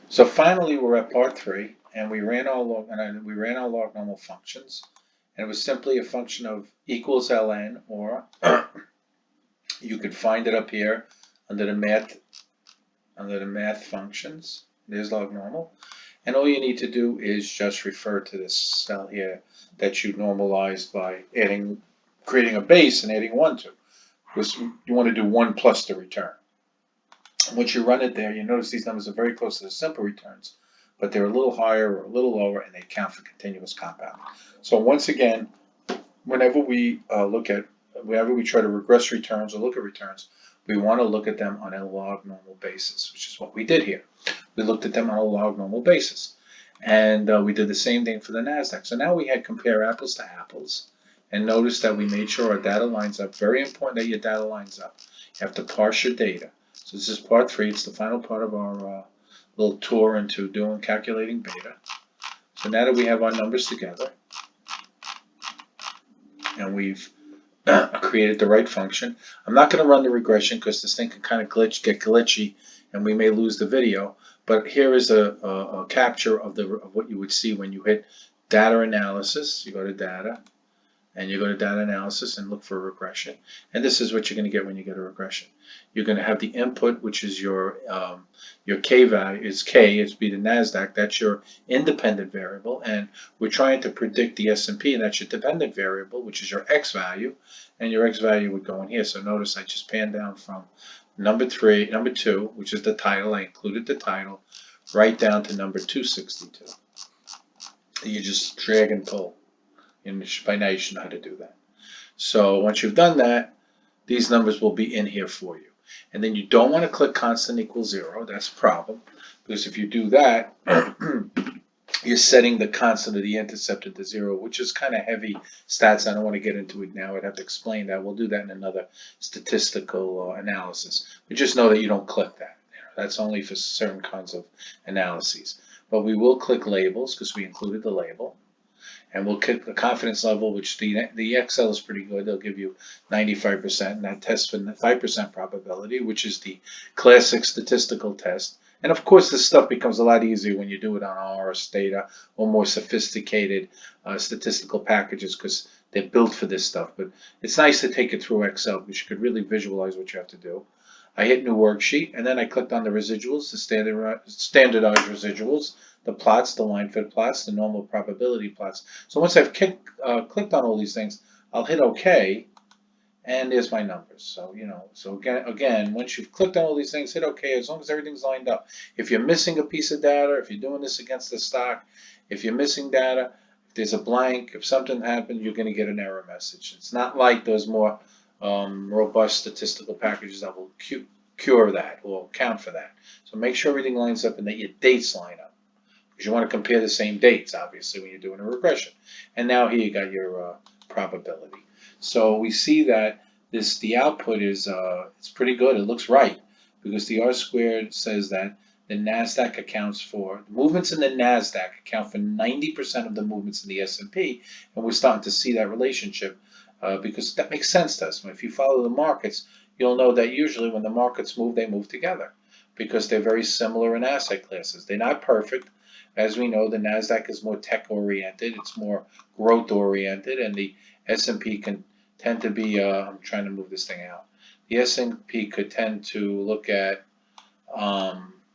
So finally, we're at part 3, and we ran our log normal functions, and it was simply a function of equals ln, or you could find it up here under the math functions. There's log normal, and all you need to do is just refer to this cell here that you normalized by creating a base and adding 1 to, because you want to do 1 plus the return. Once you run it there, you notice these numbers are very close to the simple returns, but they're a little higher or a little lower, and they count for continuous compounding. So once again, whenever we try to regress returns or look at returns, we want to look at them on a log normal basis, which is what we did here. We looked at them on a log normal basis, and we did the same thing for the Nasdaq. So now we had compare apples to apples, and notice that we made sure our data lines up. Very important that your data lines up. You have to parse your data. So this is part 3. It's the final part of our little tour into calculating beta. So now that we have our numbers together, and we've created the right function, I'm not going to run the regression because this thing can kind of get glitchy, and we may lose the video. But here is a capture of what you would see when you hit data analysis. You go to data, and you go to data analysis and look for regression. And this is what you're going to get when you get a regression. You're going to have the input, which is your K value, is K, it's be the Nasdaq, that's your independent variable, and we're trying to predict the S&P, and that's your dependent variable, which is your X value, and your X value would go in here. So notice I just panned down from number 2, which is the title, I included the title, right down to number 262. You just drag and pull. And by now you should know how to do that. So once you've done that, these numbers will be in here for you. And then you don't want to click constant equals 0. That's a problem, because if you do that, you're setting the constant of the intercept to 0, which is kind of heavy stats. I don't want to get into it now. I'd have to explain that. We'll do that in another statistical analysis. But just know that you don't click that. That's only for certain kinds of analyses. But we will click labels because we included the label. And we'll click the confidence level, which the Excel is pretty good. They'll give you 95%, and that tests for 5% probability, which is the classic statistical test. And of course, this stuff becomes a lot easier when you do it on R, Stata, or more sophisticated statistical packages, because they're built for this stuff. But it's nice to take it through Excel, because you could really visualize what you have to do. I hit new worksheet, and then I clicked on the residuals, the standardized residuals, the plots, the line fit plots, the normal probability plots. So once I've clicked on all these things, I'll hit OK, and there's my numbers. So so again, once you've clicked on all these things, hit OK. As long as everything's lined up. If you're missing a piece of data, if you're doing this against the stock, if you're missing data, if there's a blank, if something happened, you're going to get an error message. It's not like those more robust statistical packages that will cure that, will account for that. So make sure everything lines up and that your dates line up, because you want to compare the same dates, obviously, when you're doing a regression. And now here you got your probability. So we see that the output is it's pretty good. It looks right, because the R squared says that the Nasdaq accounts for movements in the Nasdaq account for 90% of the movements in the S&P, and we're starting to see that relationship. Because that makes sense to us. If you follow the markets, you'll know that usually when the markets move, they move together, because they're very similar in asset classes. They're not perfect. As we know, the Nasdaq is more tech-oriented. It's more growth-oriented, and the S&P can tend to be, I'm trying to move this thing out. The S&P could tend to look at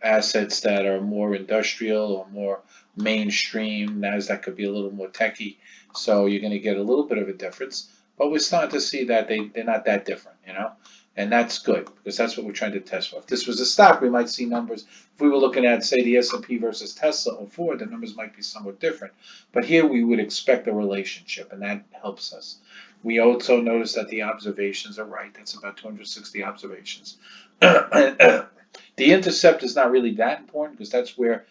assets that are more industrial or more mainstream. Nasdaq could be a little more techy. So you're going to get a little bit of a difference. But we're starting to see that they're not that different, and that's good, because that's what we're trying to test for. If this was a stock, we might see numbers. If we were looking at, say, the S&P versus Tesla or Ford, the numbers might be somewhat different. But here we would expect a relationship, and that helps us. We also notice that the observations are right. That's about 260 observations. The intercept is not really that important, because that's where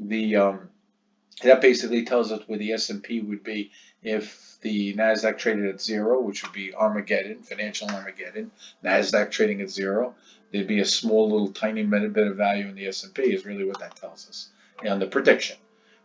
that basically tells us where the S&P would be if the Nasdaq traded at 0, which would be Armageddon, financial Armageddon. Nasdaq trading at 0, there'd be a small little tiny bit of value in the S&P, is really what that tells us on the prediction.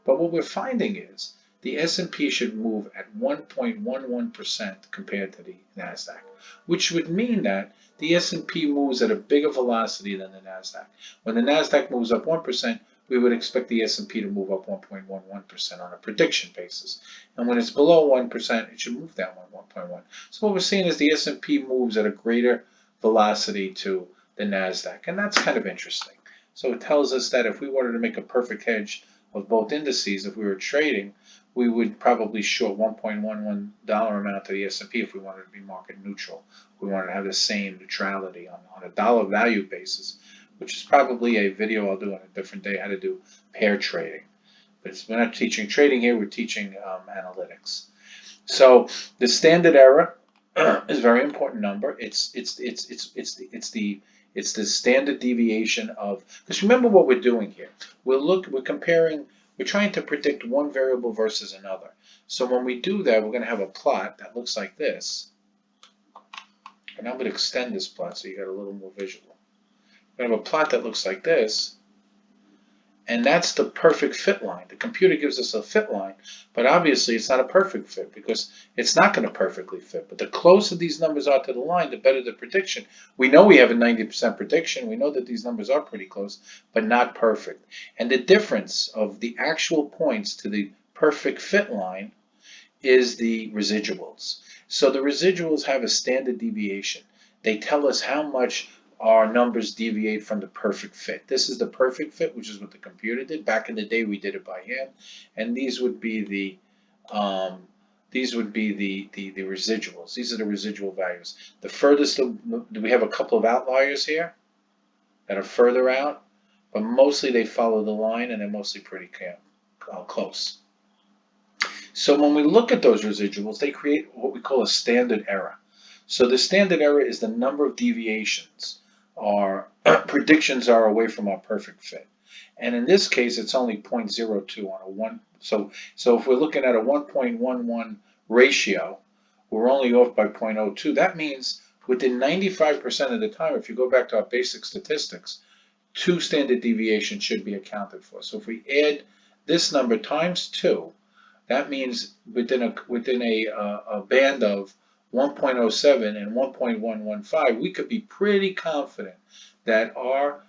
But what we're finding is the S&P should move at 1.11% compared to the Nasdaq, which would mean that the S&P moves at a bigger velocity than the Nasdaq. When the Nasdaq moves up 1%, we would expect the S&P to move up 1.11% on a prediction basis. And when it's below 1%, it should move down 1.1. So what we're seeing is the S&P moves at a greater velocity to the Nasdaq, and that's kind of interesting. So it tells us that if we wanted to make a perfect hedge of both indices, if we were trading, we would probably short $1.11 amount to the S&P if we wanted to be market neutral. We wanted to have the same neutrality on a dollar value basis, which is probably a video I'll do on a different day, how to do pair trading. But we're not teaching trading here, we're teaching analytics. So the standard error is a very important number. It's the standard deviation of, because remember what we're doing here. We're comparing, we're trying to predict one variable versus another. So when we do that, we're going to have a plot that looks like this. And I'm going to extend this plot so you got a little more visual. We have a plot that looks like this, and that's the perfect fit line. The computer gives us a fit line, but obviously it's not a perfect fit because it's not going to perfectly fit. But the closer these numbers are to the line, the better the prediction. We know we have a 90% prediction. We know that these numbers are pretty close, but not perfect. And the difference of the actual points to the perfect fit line is the residuals. So the residuals have a standard deviation. They tell us how much our numbers deviate from the perfect fit. This is the perfect fit, which is what the computer did. Back in the day, we did it by hand, and these would be the residuals. These are the residual values. The furthest, we have a couple of outliers here that are further out, but mostly they follow the line, and they're mostly pretty close. So when we look at those residuals, they create what we call a standard error. So the standard error is the number of deviations our predictions are away from our perfect fit. And in this case, it's only 0.02 on a 1. So if we're looking at a 1.11 ratio, we're only off by 0.02. That means within 95% of the time, if you go back to our basic statistics, 2 standard deviations should be accounted for. So if we add this number times 2, that means within a band of 1.07 and 1.115, we could be pretty confident that our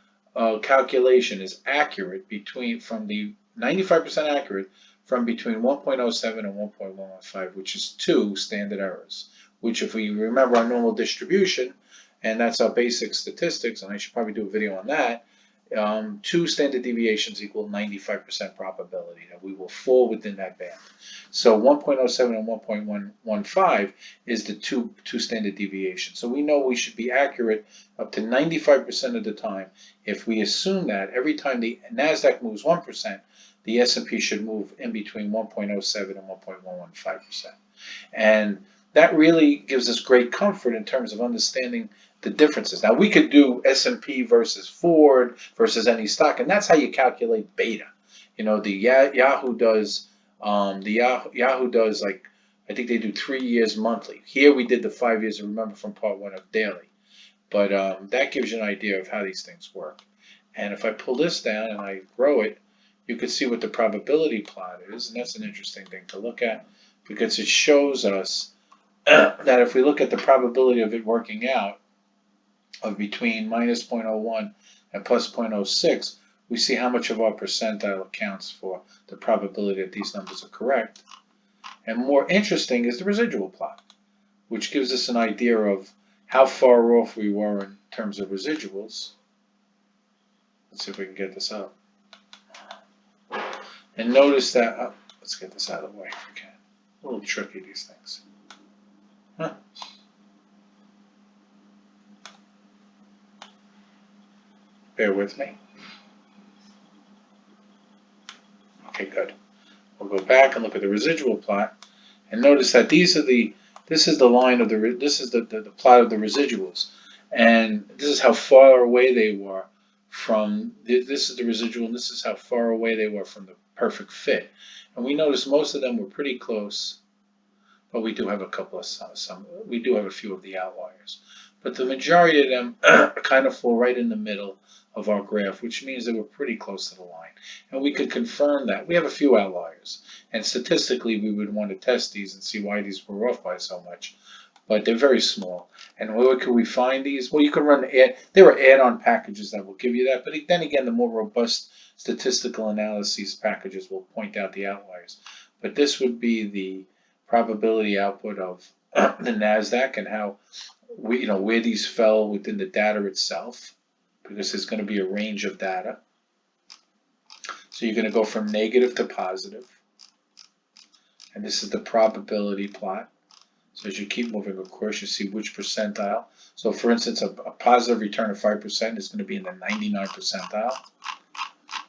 calculation is accurate from the 95% accurate from between 1.07 and 1.115, which is 2 standard errors, which if we remember our normal distribution, and that's our basic statistics, and I should probably do a video on that, 2 standard deviations equal 95% probability that we will fall within that band. So 1.07 and 1.115 is the two standard deviations. So we know we should be accurate up to 95% of the time. If we assume that every time the Nasdaq moves 1%, the S&P should move in between 1.07 and 1.115%. And that really gives us great comfort in terms of understanding the differences. Now we could do S&P versus Ford versus any stock, and that's how you calculate beta. You know, the Yahoo does like, I think they do 3 years monthly. Here we did the 5 years, remember from part 1 of daily. But that gives you an idea of how these things work. And if I pull this down and I grow it, you can see what the probability plot is, and that's an interesting thing to look at because it shows us that if we look at the probability of it working out of between minus 0.01 and plus 0.06, we see how much of our percentile accounts for the probability that these numbers are correct. And more interesting is the residual plot, which gives us an idea of how far off we were in terms of residuals. Let's see if we can get this up. And notice that, let's get this out of the way if we can. A little tricky, these things. Huh. Bear with me. Okay, good. We'll go back and look at the residual plot, and notice that this is the line of this is the plot of the residuals, and this is how far away they were from. This is the residual, and this is how far away they were from the perfect fit. And we notice most of them were pretty close, but we do have a couple of we do have a few of the outliers. But the majority of them kind of fall right in the middle of our graph, which means that we're pretty close to the line. And we could confirm that. We have a few outliers, and statistically we would want to test these and see why these were off by so much. but they're very small. And where could we find these? Well, you can run there are add-on packages that will give you that, but then again, the more robust statistical analyses packages will point out the outliers. But this would be the probability output of the Nasdaq and how where these fell within the data itself, because there's going to be a range of data. So you're going to go from negative to positive, and this is the probability plot. So as you keep moving, of course, you see which percentile. So for instance, a positive return of 5% is going to be in the 99th percentile.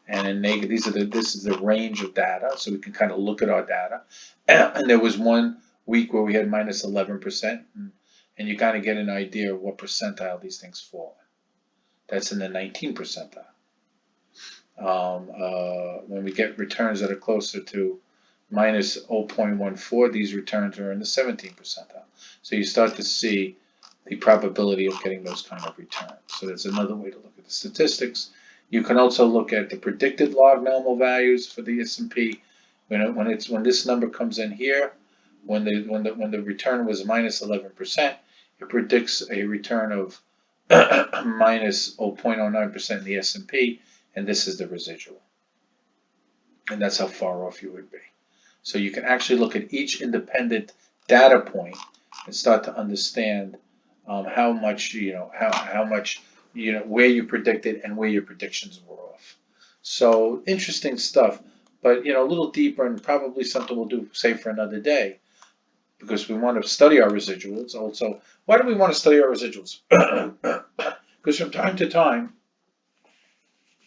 And in negative, this is the range of data, so we can kind of look at our data. And there was one week where we had minus 11%, and you kind of get an idea of what percentile these things fall in. That's in the 19th percentile. When we get returns that are closer to minus 0.14, these returns are in the 17th percentile. So you start to see the probability of getting those kind of returns. So that's another way to look at the statistics. You can also look at the predicted log normal values for the S&P. When this number comes in here, when the return was minus 11%, it predicts a return of minus 0.09% in the S&P, and this is the residual. And that's how far off you would be. So you can actually look at each independent data point and start to understand how much, where you predicted and where your predictions were off. So interesting stuff, but a little deeper, and probably something we'll do, say, for another day, because we want to study our residuals. Also, why do we want to study our residuals? Because from time to time,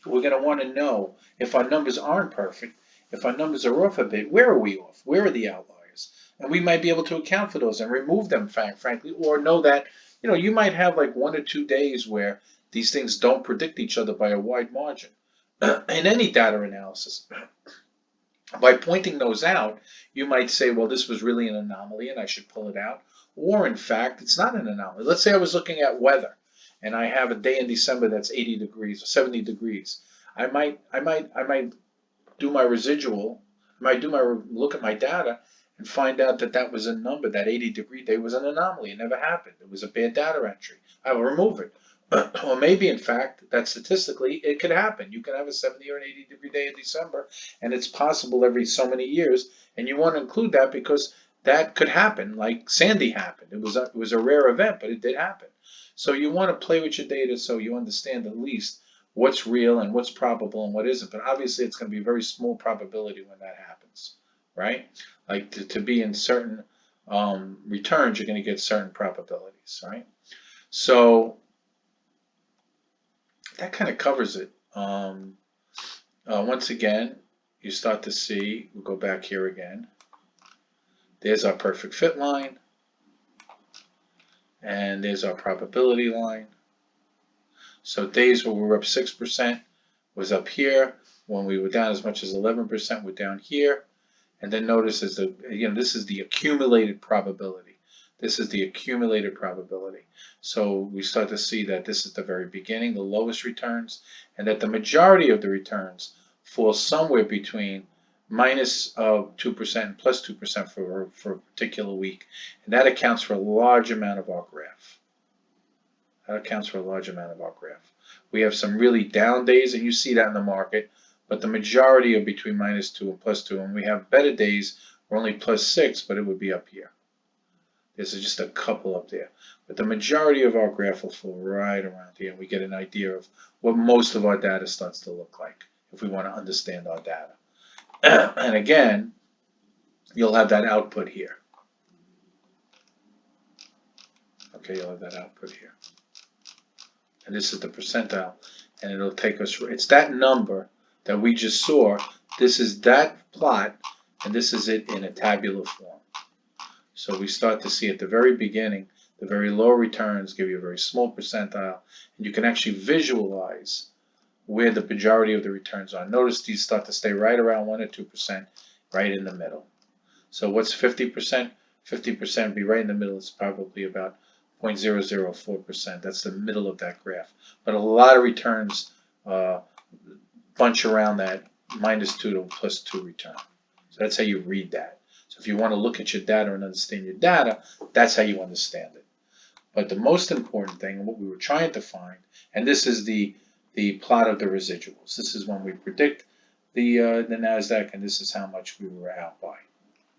we're going to want to know if our numbers aren't perfect, if our numbers are off a bit, where are we off? Where are the outliers? And we might be able to account for those and remove them, frankly, or know that, you might have like 1 or 2 days where these things don't predict each other by a wide margin in any data analysis. By pointing those out, you might say, well, this was really an anomaly and I should pull it out. Or in fact, it's not an anomaly. Let's say I was looking at weather and I have a day in December that's 80 degrees or 70 degrees. I might do my residual, look at my data and find out that that was a number, that 80-degree day was an anomaly. It never happened. It was a bad data entry. I will remove it. Or maybe, in fact, that statistically it could happen. You can have a 70 or an 80-degree day in December, and it's possible every so many years, and you want to include that because that could happen, like Sandy happened. It was a rare event, but it did happen. So you want to play with your data so you understand at least what's real and what's probable and what isn't. But obviously, it's going to be a very small probability when that happens, right? Like to be in certain returns, you're going to get certain probabilities, right? So that kind of covers it. Once again, you start to see, we'll go back here again. There's our perfect fit line. And there's our probability line. So days where we were up 6% was up here. When we were down as much as 11%, we're down here. And then notice this is the accumulated probability. This is the accumulated probability. So we start to see that this is the very beginning, the lowest returns, and that the majority of the returns fall somewhere between minus 2% and plus 2% for a particular week. And that accounts for a large amount of our graph. That accounts for a large amount of our graph. We have some really down days, and you see that in the market, but the majority are between minus 2 and plus 2. And we have better days, we're only plus 6, but it would be up here. There's just a couple up there. But the majority of our graph will fall right around here, and we get an idea of what most of our data starts to look like if we want to understand our data. And again, you'll have that output here. Okay, you'll have that output here. And this is the percentile, and it'll take us, it's that number that we just saw. This is that plot, and this is it in a tabular form. So we start to see at the very beginning, the very low returns give you a very small percentile, and you can actually visualize where the majority of the returns are. Notice these start to stay right around 1 or 2%, right in the middle. So what's 50%? 50% would be right in the middle. It's probably about 0.004%. That's the middle of that graph. But a lot of returns bunch around that minus 2 to plus 2 return. So that's how you read that. So if you want to look at your data and understand your data, that's how you understand it. But the most important thing, what we were trying to find, and this is the plot of the residuals. This is when we predict the Nasdaq, and this is how much we were out by.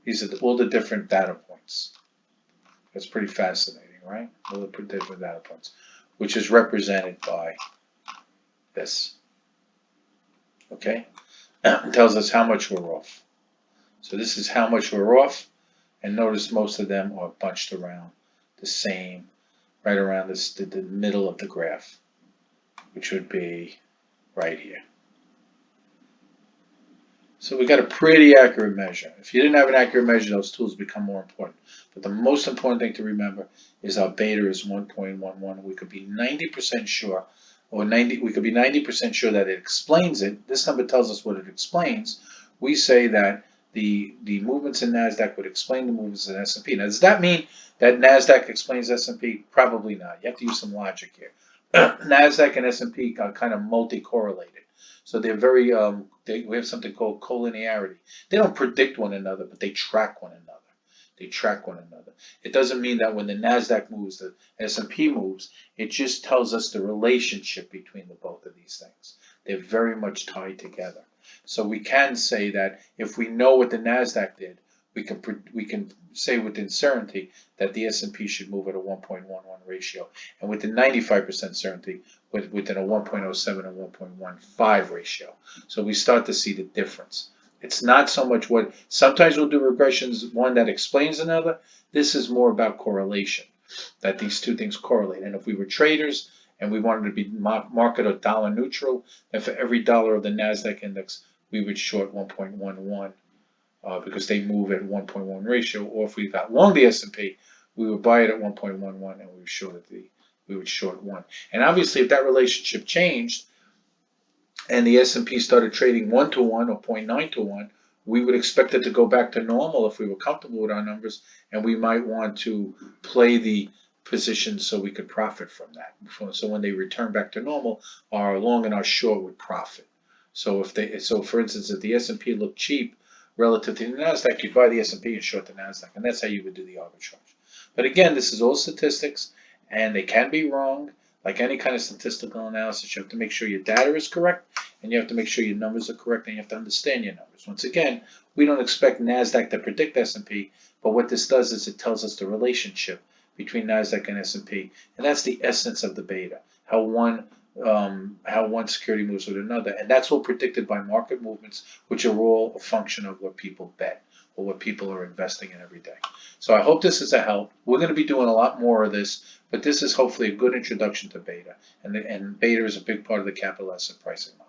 These are all the different data points. That's pretty fascinating, right? All the different data points, which is represented by this. Okay? It tells us how much we're off. So this is how much we're off, and notice most of them are bunched around the same, right around this, the middle of the graph, which would be right here. So we got a pretty accurate measure. If you didn't have an accurate measure, those tools become more important. But the most important thing to remember is our beta is 1.11. We could be 90% sure, or we could be 90% sure that it explains it. This number tells us what it explains. We say that the movements in Nasdaq would explain the movements in S&P. Now, does that mean that Nasdaq explains S&P? Probably not. You have to use some logic here. Nasdaq and S&P are kind of multi-correlated. So they're very, we have something called collinearity. They don't predict one another, but they track one another. They track one another. It doesn't mean that when the Nasdaq moves, the S&P moves. It just tells us the relationship between the both of these things. They're very much tied together. So we can say that if we know what the Nasdaq did, we can say with certainty that the S&P should move at a 1.11 ratio, and with the 95% certainty within a 1.07 and 1.15 ratio. So we start to see the difference. It's not so much what, sometimes we'll do regressions, one that explains another. This is more about correlation, that these two things correlate. And if we were traders and we wanted to be market or dollar neutral, then for every dollar of the Nasdaq index, we would short 1.11. Because they move at 1.1 ratio, or if we got long the S&P, we would buy it at 1.11 and we would short 1. And obviously, if that relationship changed and the S&P started trading 1 to 1 or 0.9 to 1, we would expect it to go back to normal if we were comfortable with our numbers, and we might want to play the position so we could profit from that. So when they return back to normal, our long and our short would profit. So for instance, if the S&P looked cheap relative to the Nasdaq, you'd buy the S&P and short the Nasdaq, and that's how you would do the arbitrage. But again, this is all statistics, and they can be wrong. Like any kind of statistical analysis, you have to make sure your data is correct, and you have to make sure your numbers are correct, and you have to understand your numbers. Once again, we don't expect Nasdaq to predict S&P, but what this does is it tells us the relationship between Nasdaq and S&P, and that's the essence of the beta, how one security moves with another, and that's all predicted by market movements, which are all a function of what people bet or what people are investing in every day. So I hope this is a help. We're going to be doing a lot more of this, but this is hopefully a good introduction to beta, and beta is a big part of the capital asset pricing model.